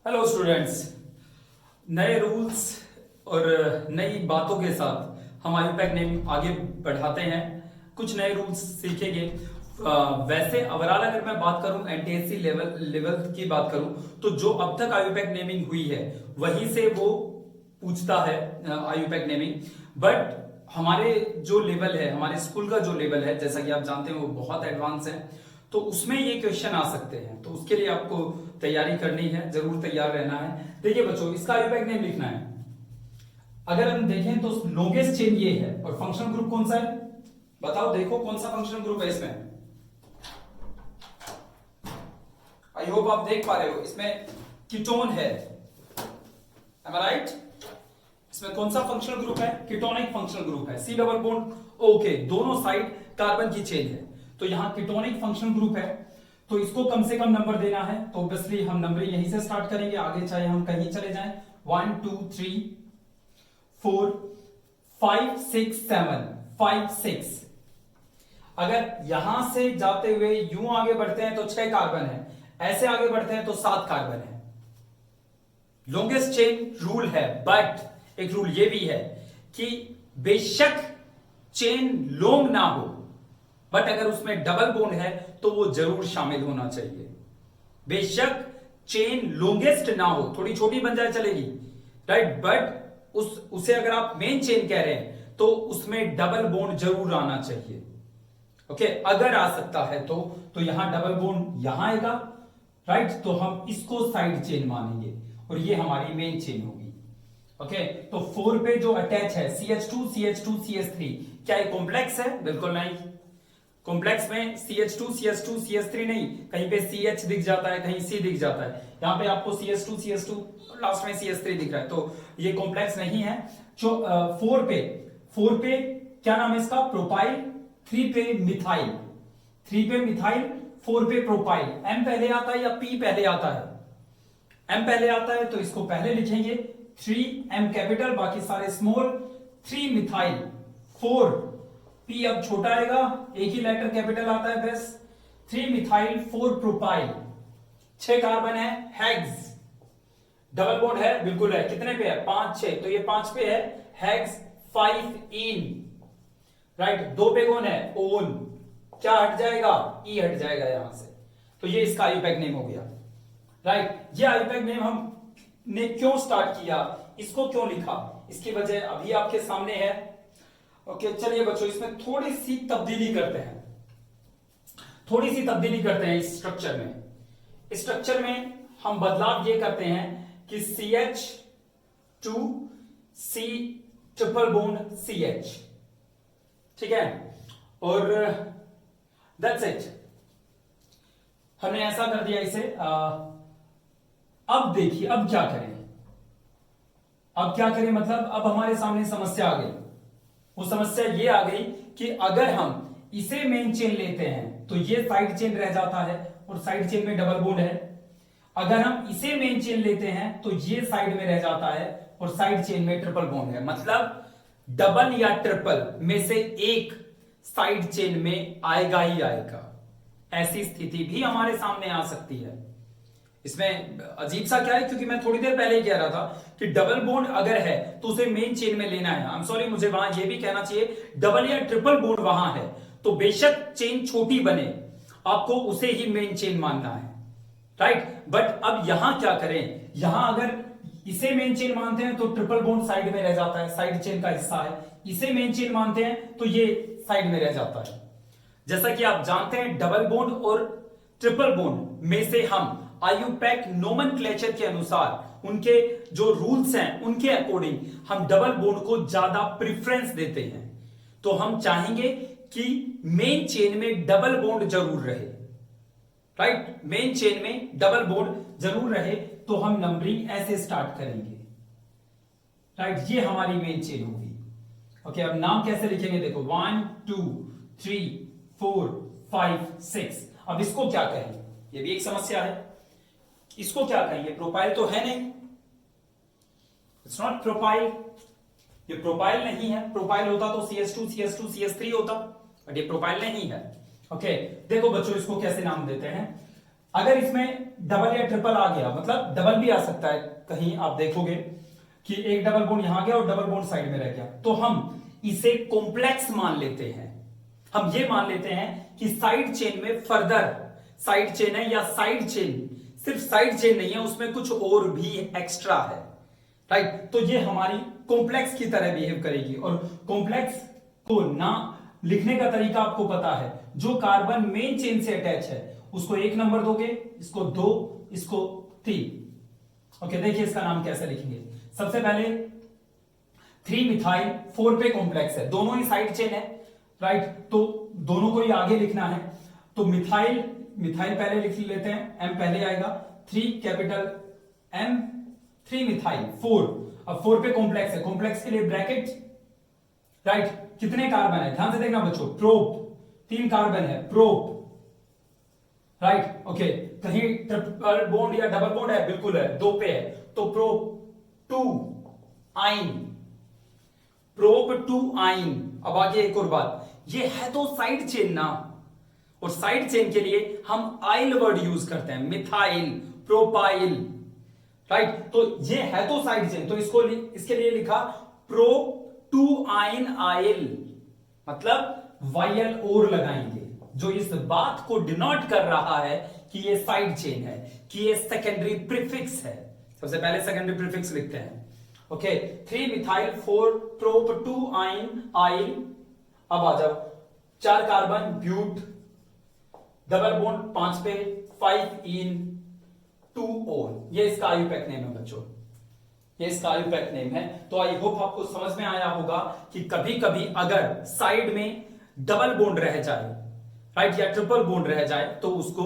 Hello students, नए rules और नई बातों के साथ हम आयुपैक नेम आगे बढ़ाते हैं। कुछ नए रूल्स सीखेंगे। वैसे ओवरऑल अगर मैं बात करूं एनटीएससी लेवल की बात करूं तो जो अब तक आयुपैक नेमिंग हुई है वहीं से वो पूछता है आयुपैक नेमिंग। बट हमारे जो लेवल है, हमारे स्कूल का जो लेवल है, जैसा कि आप जानते हैं वो बहुत एडवांस है, तो उसमें ये क्वेश्चन आ सकते हैं। तो उसके लिए आपको तैयारी करनी है, जरूर तैयार रहना है। देखिए बच्चों, इसका आयुपैक नेम लिखना है। अगर हम देखें तो लॉन्गेस्ट चेन ये है और फंक्शनल ग्रुप कौन सा है बताओ, देखो कौन सा फंक्शनल ग्रुप है इसमें। आई होप आप देख पा रहे हो, इसमें कीटोन है। एम आई राइट? इसमें कौन सा फंक्शनल ग्रुप है? कीटोनिक फंक्शनल ग्रुप है। सी डबल बॉन्ड ओके, दोनों साइड कार्बन की चेन है, तो यहां कीटोनिक फंक्शनल ग्रुप है, तो इसको कम से कम नंबर देना है। तो ऑब्वियसली हम नंबरिंग यहीं से स्टार्ट करेंगे, आगे चाहे हम कहीं चले जाएं। 1 2 3 4 5 6 7 5 6। अगर यहां से जाते हुए यूं आगे बढ़ते हैं तो 6 कार्बन है, ऐसे आगे बढ़ते हैं तो 7 कार्बन है। लॉन्गेस्ट चेन रूल है, बट एक रूल ये भी है कि बेशक चेन लॉन्ग ना हो, बट अगर उसमें डबल बॉन्ड है तो वो जरूर शामिल होना चाहिए। बेशक चेन लॉन्गेस्ट ना हो, थोड़ी छोटी बन जाए चलेगी, राइट, बट उसे अगर आप मेन चेन कह रहे हैं तो उसमें डबल बॉन्ड जरूर आना चाहिए। ओके, अगर आ सकता है तो यहां डबल बॉन्ड यहां आएगा, राइट, तो हम इसको साइड चेन मानेंगे और ये हमारी मेन चेन होगी। ओके, तो 4 पे जो अटैच है CH2 CH2 CH3, क्या ये कॉम्प्लेक्स है? बिल्कुल नहीं। कॉम्प्लेक्स में CH2 CH2 CH3 नहीं, कहीं पे CH दिख जाता है, कहीं C दिख जाता है। यहां पे आपको CH2 CH2 और लास्ट में CH3 दिख रहा है, तो ये कॉम्प्लेक्स नहीं है। जो 4 पे क्या नाम है इसका? प्रोपाइल। 3 पे मिथाइल, 3 पे मिथाइल, 4 पे प्रोपाइल। M पहले आता है या P पहले आता है? M पहले आता है, तो इसको पहले लिखेंगे 3M कैपिटल, बाकी सारे स्मॉल। 3 मिथाइल 4 P अब छोटा आएगा, एक ही लेटर कैपिटल आता है बस। 3 मिथाइल 4 प्रोपाइल, 6 कार्बन है, हेक्स। डबल बॉन्ड है? बिल्कुल है। कितने पे है? 5 6, तो ये 5 पे है, हेक्स 5 इन, राइट। 2 पे कौन है? ओन। क्या हट जाएगा? ई हट जाएगा यहां से, तो ये इसका आयुपैक नेम हो गया, राइट। ये आयुपैक नेम हमने क्यों स्टार्ट किया, इसको क्यों लिखा, इसकी वजह अभी आपके सामने है। ओके, चलिए बच्चों, इसमें थोड़ी सी तब्दीली करते हैं, थोड़ी सी तब्दीली करते हैं इस स्ट्रक्चर में। इस स्ट्रक्चर में हम बदलाव ये करते हैं कि CH2 C triple bond CH, ठीक है, और दैट्स इट। हमने ऐसा कर दिया इसे। अब देखिए, अब क्या करें, अब क्या करें मतलब अब हमारे सामने समस्या आ गई। वो समस्या ये आ गई कि अगर हम इसे मेन चेन लेते हैं तो ये साइड चेन रह जाता है और साइड चेन में डबल बॉन्ड है। अगर हम इसे मेन चेन लेते हैं तो ये साइड में रह जाता है और साइड चेन में ट्रिपल बॉन्ड है। मतलब डबल या ट्रिपल में से एक साइड चेन में आएगा ही आएगा। ऐसी स्थिति भी हमारे सामने आ सकती है। इसमें अजीब सा क्या है, क्योंकि मैं थोड़ी देर पहले ही कह रहा था कि डबल बॉन्ड अगर है तो उसे मेन चेन में लेना है। आई एम सॉरी, मुझे वहां यह भी कहना चाहिए डबल या ट्रिपल बॉन्ड वहां है तो बेशक चेन छोटी बने, आपको उसे ही मेन चेन मानना है, राइट। बट अब यहां क्या करें, यहां अगर इसे मेन चेन मानते हैं तो ट्रिपल बॉन्ड साइड में रह जाता है, साइड चेन का हिस्सा है। इसे मेन चेन मानते हैं तो ये साइड में रह जाता है। जैसा कि आप जानते हैं डबल बॉन्ड और ट्रिपल बॉन्ड में से हम आयुपैक नोमेनक्लेचर के अनुसार, उनके जो रूल्स हैं उनके अकॉर्डिंग हम डबल बॉन्ड को ज्यादा प्रेफरेंस देते हैं। तो हम चाहेंगे कि मेन चेन में डबल बॉन्ड जरूर रहे, राइट, मेन चेन में डबल बॉन्ड जरूर रहे। तो हम नंबरिंग ऐसे स्टार्ट करेंगे, राइट, ये हमारी मेन चेन होगी। ओके, अब नाम कैसे लिखेंगे देखो, 1 2 3 4 5 6। अब इसको क्या कहें, ये भी एक समस्या है। इसको क्या कहेंगे? प्रोपाइल तो है नहीं, इट्स नॉट प्रोपाइल, ये प्रोपाइल नहीं है। प्रोपाइल होता तो CH2 CH2 CH3 होता, बट ये प्रोपाइल नहीं है। ओके, देखो बच्चों, इसको कैसे नाम देते हैं। अगर इसमें डबल या ट्रिपल आ गया, मतलब डबल भी आ सकता है, कहीं आप देखोगे कि एक डबल बॉन्ड यहां गया और डबल बॉन्ड साइड में रह गया, तो हम इसे कॉम्प्लेक्स मान लेते हैं। हम ये मान लेते हैं कि साइड चेन में फर्दर साइड चेन है, या साइड चेन सिर्फ साइड चेन नहीं है, उसमें कुछ और भी एक्स्ट्रा है, राइट। तो ये हमारी कॉम्प्लेक्स की तरह बिहेव करेगी। और कॉम्प्लेक्स को ना लिखने का तरीका आपको पता है, जो कार्बन मेन चेन से अटैच है उसको 1 नंबर दोगे, इसको 2, इसको 3। ओके, देखिए इसका नाम कैसे लिखेंगे। सबसे पहले 3 मिथाइल 4 पे कॉम्प्लेक्स है, दोनों ही साइड चेन है, राइट। तो दोनों को ही आगे लिखना है, तो मिथाइल पहले लिख लेते हैं, एम पहले आएगा, 3 कैपिटल एम, 3 मिथाइल 4। अब 4 पे कॉम्प्लेक्स है, कॉम्प्लेक्स के लिए ब्रैकेट, राइट। कितने कार्बन है ध्यान से देखना बच्चों, प्रोप 3 कार्बन है, प्रोप, राइट। ओके, कहीं ट्रिपल बॉन्ड या डबल बॉन्ड है, बिल्कुल है, 2 पे है, तो प्रोप 2 आइन, प्रोप 2 आइन। अब आगे एक और बात, ये है तो साइड चेन ना, और साइड चेन के लिए हम आइल वर्ड यूज करते हैं, मिथाइल, प्रोपाइल, राइट। तो ये है तो साइड चेन, तो इसके लिए लिखा प्रो 2 आइन आइल, मतलब वायल और लगाएंगे, जो इस बात को डिनोट कर रहा है कि ये साइड चेन है, कि ये सेकेंडरी प्रीफिक्स है। सबसे पहले सेकेंडरी प्रीफिक्स लिखते हैं। ओके, 3 मिथाइल 4 प्रोप 2 आइन आइल। अब आ जाओ, 4 कार्बन ब्यूट, डबल बॉन्ड 5 पे, 5 इन 2 ओन। ये इसका आयुपैक नेम है बच्चों, ये इसका आयुपैक नेम है। तो आई होप आपको समझ में आया होगा कि कभी कभी अगर साइड में डबल बॉन्ड रह जाए, राइट, या ट्रिपल बॉन्ड रह जाए, तो उसको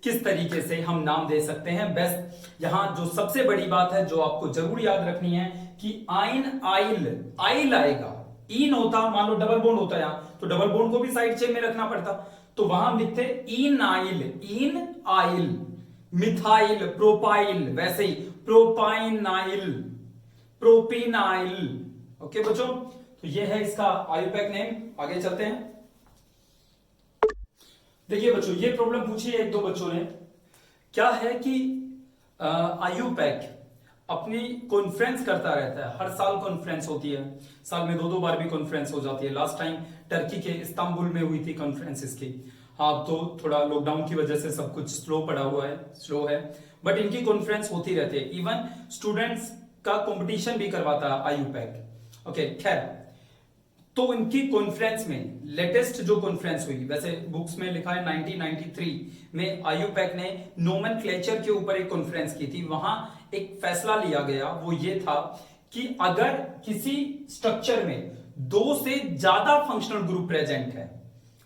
किस तरीके से हम नाम दे सकते हैं। बेस्ट यहां जो सबसे बड़ी बात है जो आपको जरूर याद रखनी है कि आइन आइल, आइल आएगा, इन होता, मान लो डबल बॉन्ड होता यहां, तो डबल बॉन्ड को भी साइड चेन में रखना पड़ता, तो वहां हम लिखते इन आइल, मिथाइल, प्रोपाइल, वैसे ही प्रोपाइनाइल, प्रोपिनाइल। ओके बच्चों, तो ये है इसका आयुपैक नेम। आगे चलते हैं। देखिए बच्चों, ये प्रॉब्लम पूछी है एक दो बच्चों ने, क्या है कि आयुपैक अपनी कॉन्फ्रेंस करता रहता है, हर साल कॉन्फ्रेंस होती है, साल में 2-2 बार भी कॉन्फ्रेंस हो जाती है। लास्ट टाइम टर्की के इस्तांबुल में हुई थी कॉन्फ्रेंस इसकी। हाँ, तो थोड़ा लॉकडाउन की वजह से सब कुछ स्लो है, बट इनकी कॉन्फ्रेंस होती रहती है। इवन स्टूडेंट्स का कंपटीशन भी करवाता है आयुपैक। ओके, खैर, तो इनकी कॉन्फ्रेंस में लेटेस्ट जो कॉन्फ्रेंस हुई, वैसे बुक्स में लिखा है 1993 में आयुपैक ने नोमेनक्लेचर के ऊपर एक कॉन्फ्रेंस की थी। वहां एक फैसला लिया गया, वो ये था कि अगर किसी स्ट्रक्चर में 2 से ज्यादा फंक्शनल ग्रुप प्रेजेंट है,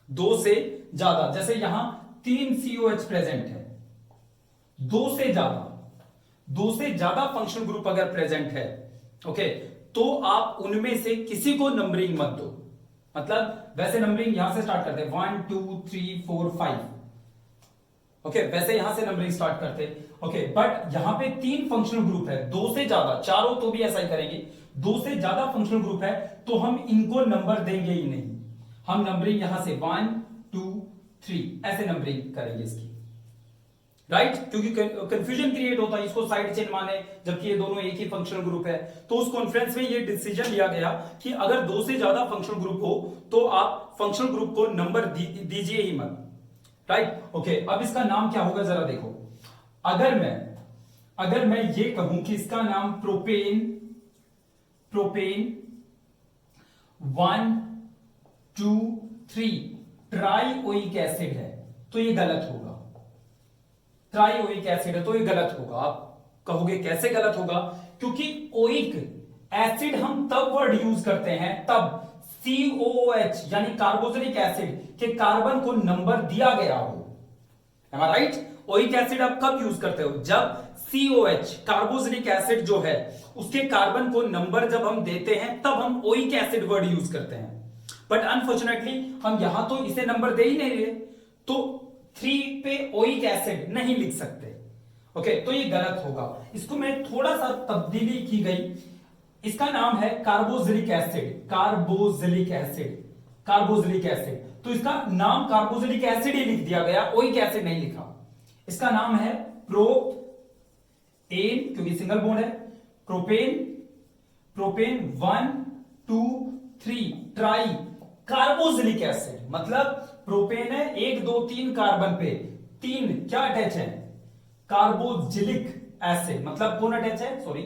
2 से ज्यादा, जैसे यहां 3 COH प्रेजेंट है, 2 से ज्यादा फंक्शनल ग्रुप अगर प्रेजेंट है, ओके, तो आप उनमें से किसी को नंबरिंग मत दो। मतलब वैसे नंबरिंग यहां से स्टार्ट करते हैं 1 2 3 4 5, ओके, वैसे यहां से नंबरिंग स्टार्ट करते, ओके। बट यहां पे 3 फंक्शनल ग्रुप है, 2 से ज्यादा, चारों तो भी ऐसा ही करेंगे, 2 से ज्यादा फंक्शनल ग्रुप है, तो हम इनको नंबर देंगे ही नहीं। हम नंबरिंग यहां से 1 2 3 ऐसे नंबरिंग करेंगे इसकी, राइट, क्योंकि कंफ्यूजन क्रिएट होता है, इसको साइड चेन माने जबकि ये दोनों एक ही फंक्शनल ग्रुप है। तो उस कॉन्फ्रेंस में ये डिसीजन लिया गया कि अगर 2 से ज्यादा फंक्शनल ग्रुप हो तो आप फंक्शनल ग्रुप को नंबर दीजिए ही मत, राइट। ओके, अब इसका नाम क्या होगा जरा देखो। अगर मैं ये कहूं कि इसका नाम प्रोपेन 1 2 3 ट्राइओइक एसिड है, तो ये गलत होगा। ट्राइओइक एसिड है तो ये गलत होगा। आप कहोगे कैसे गलत होगा? क्योंकि ओइक एसिड हम तब वर्ड यूज करते हैं तब COOH यानी कार्बोक्सिलिक एसिड के कार्बन को नंबर दिया गया हो। Am I right? Oic acid आप कब यूज करते हो? जब COH कार्बोक्सिलिक एसिड जो है उसके कार्बन को नंबर जब हम देते हैं तब हम ओइक एसिड वर्ड यूज करते हैं। बट अनफॉर्चुनेटली हम यहां तो इसे नंबर दे ही नहीं रहे, तो 3 पे ओइक एसिड नहीं लिख सकते। ओके, तो ये गलत होगा। इसको मैं थोड़ा सा तब्दीली की गई, इसका नाम है कार्बोक्सिलिक एसिड। कार्बोक्सिलिक एसिड तो इसका नाम कार्बोक्सिलिक एसिड ही लिख दिया गया, ओइक एसिड नहीं लिखा। इसका नाम है प्रोपेन, क्योंकि सिंगल बॉन्ड है, propane, propane 1 2 3 try carboxylic acid. मतलब प्रोपेन है 1 2 3 कार्बन पे 3 क्या अटैच है, कार्बोक्सिलिक एसिड। मतलब कौन अटैच है, सॉरी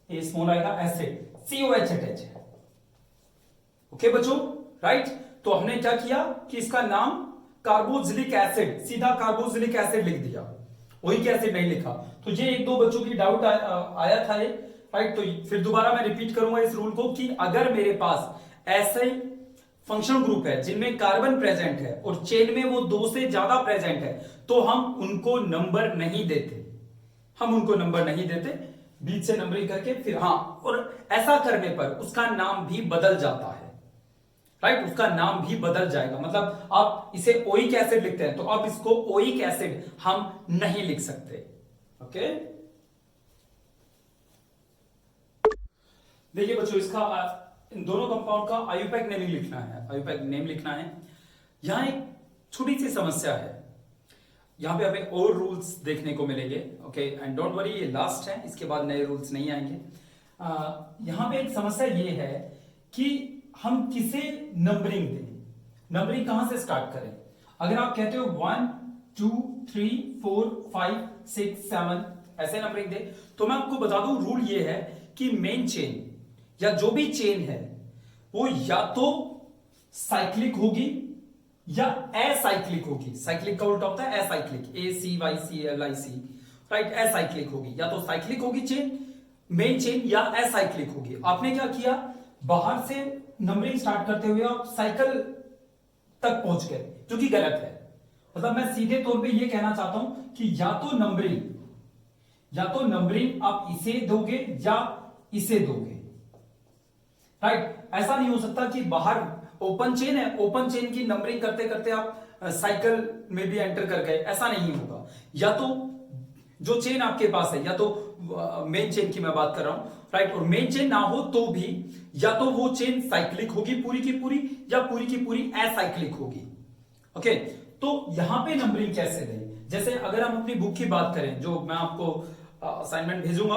ये स्मॉल आएगा, एसिड COH अटैच है। ओके बच्चों, राइट। तो हमने क्या किया कि इसका नाम कार्बोक्सिलिक एसिड, सीधा कार्बोक्सिलिक एसिड लिख दिया, ओइक एसिड नहीं लिखा। तो ये एक दो बच्चों की डाउट आया था ये, राइट। तो फिर दोबारा मैं रिपीट करूंगा इस रूल को कि अगर मेरे पास ऐसे फंक्शनल ग्रुप है जिनमें कार्बन प्रेजेंट है और चेन में वो 2 से ज्यादा प्रेजेंट है, तो हम उनको नंबर नहीं देते, हम उनको नंबर नहीं देते, बीच से नंबरिंग करके फिर हाँ, और ऐसा करने पर उसका नाम भी बदल जाता है, राइट। उसका नाम भी बदल जाएगा। मतलब आप इसे ओइक एसिड लिखते हैं तो आप इसको ओइक एसिड हम नहीं लिख सकते। ओके, देखिए बच्चों, इसका इन दोनों कंपाउंड का आयुपैक नेमिंग लिखना है, आयुपैक नेम लिखना है। यहां एक छोटी सी समस्या है, यहां पे हमें और रूल्स देखने को मिलेंगे। ओके, एंड डोंट वरी, ये लास्ट है, इसके बाद नए रूल्स नहीं आएंगे। यहां पे एक समस्या ये है कि हम किसे नंबरिंग दें, नंबरिंग कहां से स्टार्ट करें। अगर आप कहते हो 1 2 3 4 5 6 7 ऐसे नंबरिंग दे, तो मैं आपको बता दूं रूल ये है कि मेन चेन या जो भी चेन है वो या तो साइक्लिक होगी या एसाइक्लिक होगी। साइक्लिक का उल्टा होता है एसाइक्लिक, ACYCLIC, राइट। एसाइक्लिक होगी, या तो साइक्लिक होगी चेन, मेन चेन, या एसाइक्लिक होगी। आपने क्या किया, बाहर से नंबरिंग स्टार्ट करते हुए आप साइकिल तक पहुंच गए, जो कि गलत है। मतलब मैं सीधे तौर पे ये कहना चाहता हूं कि या तो नंबरिंग आप इसे दोगे या इसे दोगे, राइट। ऐसा नहीं हो सकता कि बाहर ओपन चेन है, ओपन चेन की नंबरिंग करते करते आप साइकिल में भी एंटर कर गए, ऐसा नहीं होगा। या तो जो चेन आपके पास है, या तो मेन चेन की मैं बात कर रहा हूं, राइट, और मेन चेन ना हो तो भी या तो वो चेन साइक्लिक होगी पूरी की पूरी, या पूरी की पूरी एसाइक्लिक होगी। ओके, तो यहां पे नंबरिंग कैसे दें, जैसे अगर हम अपनी बुक की बात करें, जो मैं आपको असाइनमेंट भेजूंगा,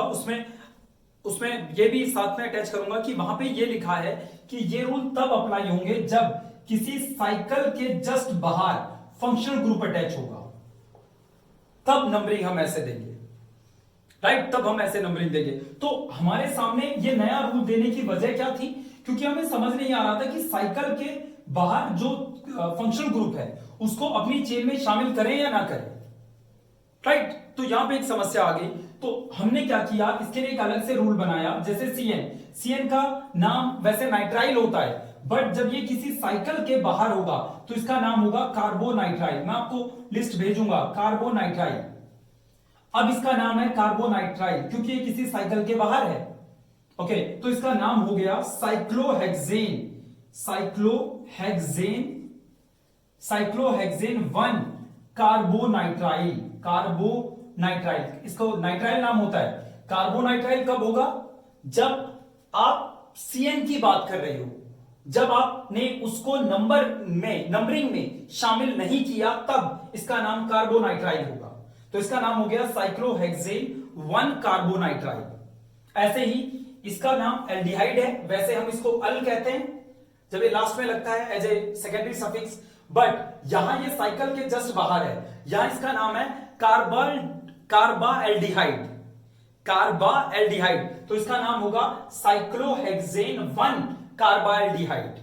उसमें ये भी साथ में अटैच करूंगा कि वहां पे ये लिखा है कि ये रूल तब अप्लाई होंगे जब किसी साइकिल के जस्ट बाहर फंक्शनल ग्रुप अटैच होगा, तब नंबरिंग हम ऐसे देंगे, राइट, तब हम ऐसे नंबरिंग देंगे। तो हमारे सामने ये नया रूल देने की वजह क्या थी, क्योंकि हमें समझ नहीं आ रहा था कि साइकिल के बाहर जो फंक्शनल ग्रुप है उसको अपनी चेन में शामिल करें या ना करें, राइट। तो यहां पे एक समस्या आ गई, तो हमने क्या किया, इसके लिए एक अलग से रूल बनाया। जैसे सीएन का नाम वैसे नाइट्राइल होता है, बट जब ये किसी साइकिल के बाहर होगा तो इसका नाम होगा कार्बोनाइट्राइल। मैं आपको लिस्ट भेजूंगा, कार्बोनाइट्राइल। अब इसका नाम है कार्बोनाइट्राइल क्योंकि ये किसी साइकिल के बाहर है। ओके, तो इसका नाम हो गया साइक्लोहेक्सेन, साइक्लोहेक्सेन 1 कार्बोनाइट्राइल, कार्बोनाइट्राइल। इसको नाइट्राइल नाम होता है। कार्बोनाइट्राइल कब होगा, जब आप सीएन की बात कर रहे हो, जब आपने उसको नंबरिंग में शामिल नहीं किया, तब इसका नाम कार्बोनाइट्राइल होगा। तो इसका नाम हो गया साइक्लोहेक्सेन 1 कार्बोनाइट्राइल। ऐसे ही इसका नाम एल्डिहाइड है, वैसे हम इसको अल कहते हैं जब ये लास्ट में लगता है as a secondary suffix, but यहां ये साइकिल के जस्ट बाहर है, यहां इसका नाम है कार्बाएल्डिहाइड, कार्बाएल्डिहाइड। तो इसका नाम होगा साइक्लोहेक्सेन 1 कार्बाएल्डिहाइड,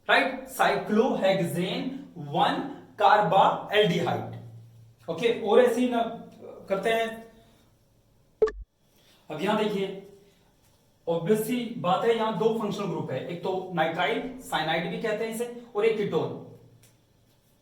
राइट, साइक्लोहेक्सेन 1 कार्बाएल्डिहाइड। ओके, और ऐसे ही ना करते हैं। अब यहां देखिए, ऑब्वियसली बात है, यहां 2 फंक्शनल ग्रुप है, एक तो नाइट्राइल, साइनाइड भी कहते हैं इसे, और एक कीटोन।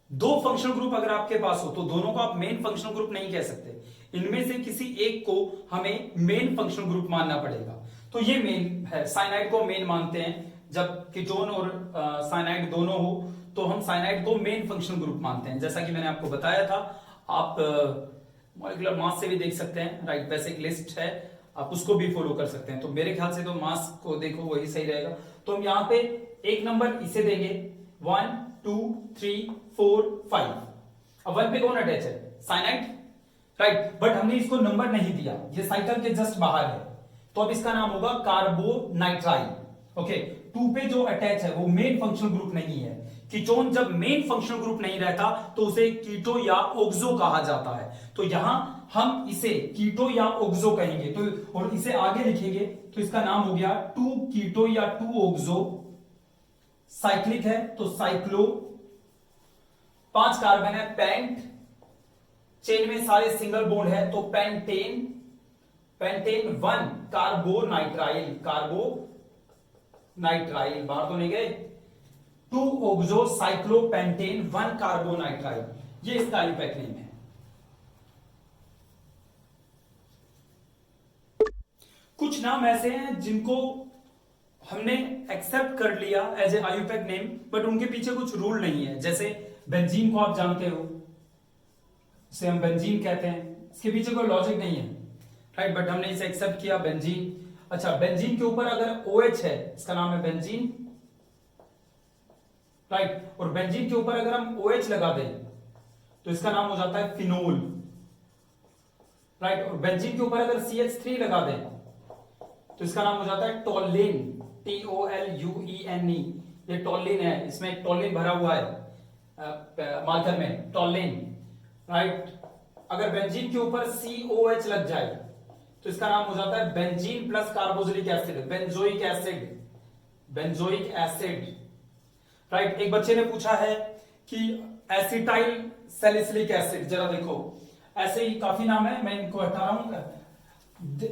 2 फंक्शनल ग्रुप अगर आपके पास हो तो दोनों को आप मेन फंक्शनल ग्रुप नहीं कह सकते, इनमें से किसी एक को हमें मेन फंक्शनल ग्रुप मानना पड़ेगा। तो ये मेन है, साइनाइड को मेन मानते हैं। जब कीटोन और साइनाइड दोनों हो तो हम साइनाइड को मेन फंक्शनल ग्रुप मानते हैं, जैसा कि मैंने आपको बताया था। आप मॉलिक्यूलर मास से भी देख सकते हैं, राइट, वैसे एक लिस्ट है, आप उसको भी फॉलो कर सकते हैं। तो मेरे ख्याल से तो मास को देखो वही सही रहेगा। तो हम यहां पे एक नंबर इसे देंगे 1 2 3 4 5। अब 1 पे कौन अटैच है, साइनाइड, राइट। बट हमने इसको नंबर नहीं दिया, ये साइकिल के जस्ट बाहर है, तो अब इसका नाम होगा कार्बोनाइट्राइल। ओके, 2 पे जो अटैच है वो मेन फंक्शनल ग्रुप नहीं है। कीटोन जब मेन फंक्शनल ग्रुप नहीं रहता तो उसे कीटो या ऑक्सो कहा जाता है। तो यहां हम इसे कीटो या ऑक्सो कहेंगे, तो और इसे आगे लिखेंगे तो इसका नाम हो गया 2 कीटो या 2 ऑक्सो। साइक्लिक है तो साइक्लो, 5 कार्बन है, पेंट, चेन में सारे सिंगल बॉन्ड है तो पेंटेन, पेंटेन 1 कार्बोनाइट्राइल, कार्बोनाइट्राइल बाहर तो नहीं गए, 2 ऑक्सो साइक्लोपेंटेन 1 कार्बोनाइट्राइल, ये इसका आयुपैक नेम है। कुछ नाम ऐसे हैं जिनको हमने एक्सेप्ट कर लिया as a IUPAC name, but उनके पीछे कुछ रूल नहीं है। जैसे बेंजीन को आप जानते हो, इसे हम बेंजीन कहते हैं, इसके पीछे कोई लॉजिक नहीं है, राइट, बट हमने इसे एक्सेप्ट किया बेंजीन। अच्छा, बेंजीन के ऊपर अगर OH है, इसका नाम है बेंजीन, राइट, और बेंजीन के ऊपर अगर हम OH लगा दें तो इसका नाम हो जाता है फिनोल, राइट, और बेंजीन के ऊपर अगर CH3 लगा दें तो इसका नाम हो जाता है टोलिन, TOLUENE, ये टोलिन है, इसमें टोलिन भरा हुआ है मार्कर में, टोलिन, राइट। अगर बेंजीन के ऊपर COH लग जाए तो इसका नाम हो जाता है benzene plus carboxylic acid, benzoic acid, benzoic acid, right. एक बच्चे ने पूछा है कि एसिटाइल सैलिसिलिक एसिड, जरा देखो, ऐसे ही काफी नाम है, मैं इनको हटा रहा हूं।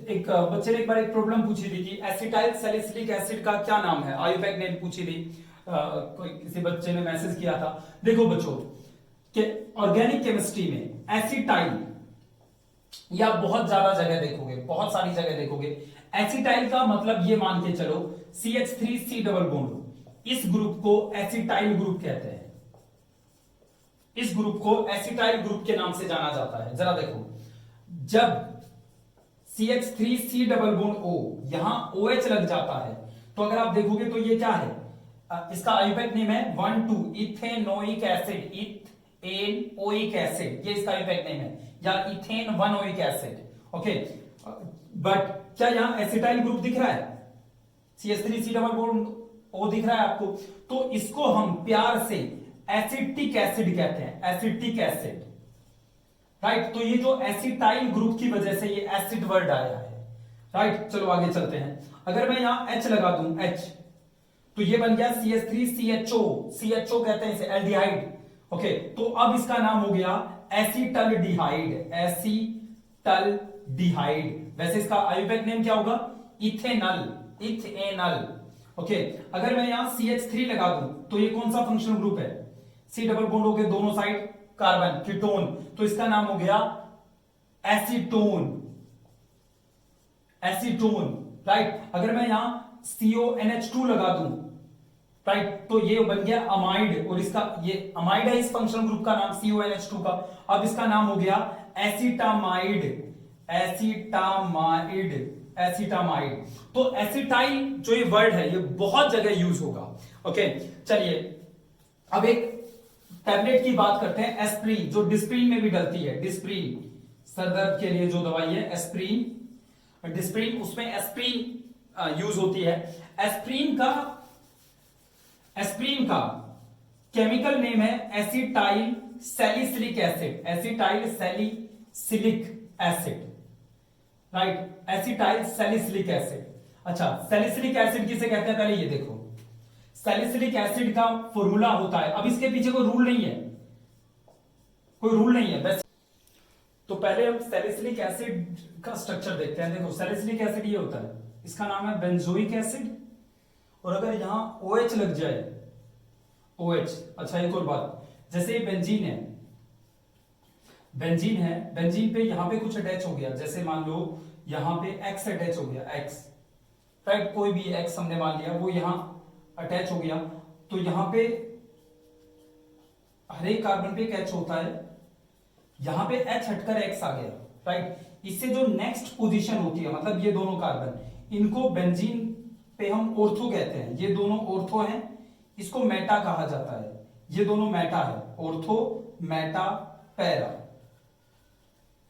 एक बच्चे ने एक बार एक प्रॉब्लम पूछी थी कि एसिटाइल सैलिसिलिक एसिड का क्या नाम है, आयुपैक नेम पूछी थी, कोई किसी बच्चे ने मैसेज किया था। देखो बच्चों कि ऑर्गेनिक केमिस्ट्री में एसिटाइल या बहुत ज्यादा जगह देखोगे, बहुत सारी जगह देखोगे, एसिटाइल का मतलब ये मान के चलो CH3C डबल बॉन्ड, इस ग्रुप को एसिटाइल ग्रुप कहते हैं, इस ग्रुप को एसिटाइल ग्रुप के नाम से जाना जाता है। जरा देखो, जब CH3C डबल बॉन्ड O यहां OH लग जाता है तो अगर आप देखोगे तो ये क्या है, इसका आयुपैक नेम है 1,2 इथेनोइक एसिड, इथेनोइक एसिड, ये इसका आयुपैक नेम है, या इथेन 1 एसिड। ओके, बट क्या यहां एसिटाइल ग्रुप दिख रहा है, CH3C डबल बॉन्ड O दिख रहा है आपको, तो इसको हम प्यार से एसिटिक एसिड कहते हैं, एसिटिक एसिड, राइट। तो ये जो एसिटाइल ग्रुप की वजह से ये एसिड वर्ड आया है, राइट। चलो आगे चलते हैं, अगर मैं यहां H लगा दूं, H, तो ये बन गया CH3CHO, CHO कहते हैं इसे, एल्डिहाइड। ओके, तो अब इसका नाम हो गया एसिटल्डिहाइड, एसिटल्डिहाइड। वैसे इसका आयुपैक नेम क्या होगा, इथेनल, इथेनल। ओके, अगर मैं यहां CH3 लगा दूं तो ये कौन सा फंक्शनल ग्रुप है, C डबल बॉन्ड हो गए दोनों साइड कार्बन, कीटोन, तो इसका नाम हो गया एसीटोन, एसीटोन, राइट। अगर मैं यहां CONH2 लगा दूं, राइट, तो ये बन गया अमाइड, और इसका ये अमाइड है इस फंक्शनल ग्रुप का नाम CONH2 का, अब इसका नाम हो गया एसिटामाइड, एसिटामाइड, एसिटामाइड। तो एसिटाइल जो ये वर्ड है ये बहुत जगह यूज होगा। ओके, चलिए अब एक टैबलेट की बात करते हैं, एस्प्रिन, जो डिस्प्रिन में भी डलती है, डिस्प्रिन, सर दर्द के लिए जो दवाई है एस्प्रिन, डिस्प्रिन, उसमें एस्प्रिन यूज होती है। एस्प्रिन का केमिकल नेम है acetyl salicylic acid, acetyl salicylic acid, right, acetyl salicylic acid. अच्छा, सैलिसिलिक एसिड किसे कहते हैं, पहले ये देखो, सैलिसिलिक एसिड का फॉर्मूला होता है, अब इसके पीछे कोई रूल नहीं है, कोई रूल नहीं है, बस। तो पहले हम सैलिसिलिक एसिड का स्ट्रक्चर देखते हैं। देखो, सैलिसिलिक एसिड ये होता है, इसका नाम है बेंजोइक एसिड, और अगर यहां OH लग जाए, OH, अच्छा एक और बात, जैसे बेंजीन है, बेंजीन है, बेंजीन पे यहां पे कुछ अटैच हो गया, जैसे मान लो यहां पे X अटैच हो गया, X, राइट, कोई भी X हमने मान लिया, वो यहां अटैच हो गया, तो यहां पे हर एक कार्बन पे एक H होता है, यहां पे H हटकर X आ गया, राइट। इससे जो नेक्स्ट पोजीशन होती है, मतलब ये दोनों कार्बन, इनको बेंजीन पे हम ऑर्थो कहते हैं, ये दोनों ऑर्थो हैं, इसको मेटा कहा जाता है, ये दोनों मेटा है, ऑर्थो, मेटा, पैरा,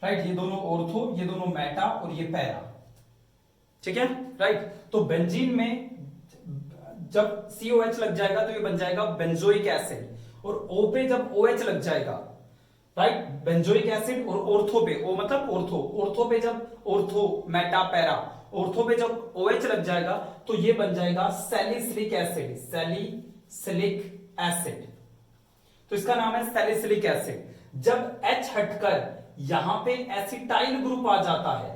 राइट, ये दोनों ऑर्थो, ये दोनों मेटा और ये पैरा, ठीक है, राइट। तो बेंजीन में जब COH लग जाएगा तो ये बन जाएगा बेंजोइक एसिड, और O पे जब OH लग जाएगा, राइट, बेंजोइक एसिड, और ऑर्थो पे, O मतलब ऑर्थो पे जब ऑर्थो मेटा पैरा, ऑर्थो पे जब OH लग जाएगा तो ये बन जाएगा सैलिसिलिक एसिड, सैलिसिलिक एसिड। तो इसका नाम है सैलिसिलिक एसिड। जब H हटकर यहां पे एसिटाइल ग्रुप आ जाता है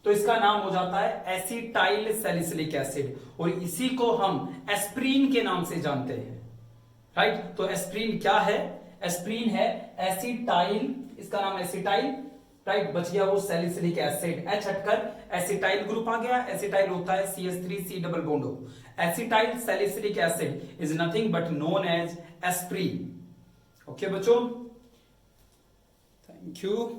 तो इसका नाम हो जाता है एसिटाइल सैलिसिलिक एसिड, और इसी को हम एस्प्रीन के नाम से जानते हैं, राइट। तो एस्प्रीन क्या है? एस्प्रीन है एसिटाइल, इसका नाम एसिटाइल, राइट, बच गया वो सैलिसिलिक एसिड। H हटकर एसिटाइल ग्रुप आ गया, एसिटाइल होता है CH3C double bond O। Acetyl salicylic acid is nothing but known as aspirin. Okay बच्चों, थैंक यू।